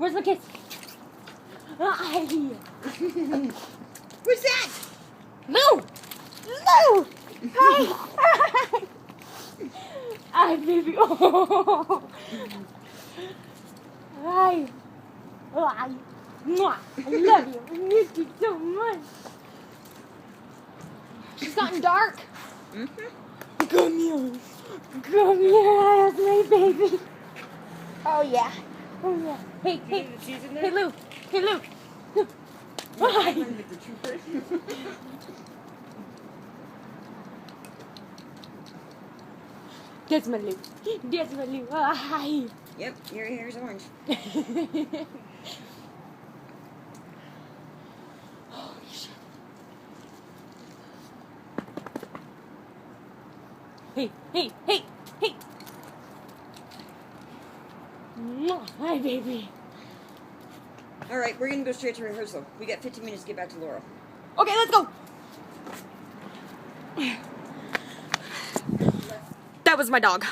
Where's my kiss? Hi. Who's that? Lou! Lou! Hi! Hi, baby. Oh. Hi. Hi. Mwah. I love you. I miss you so much. She's gotten dark. Mm-hmm. Come here. Come here. That's my baby. Oh, yeah. Oh, yeah. Hey, hey. Hey, Lou. Hey, Lou. Hi. That's my Lou. That's my Lou. Oh, hi. Yep, your hair's orange. Holy shit. Hey, hey, hey, hey. Mwah. Hi, baby. All right, we're going to go straight to rehearsal. We got 15 minutes to get back to Laurel. Okay, let's go. That was my dog.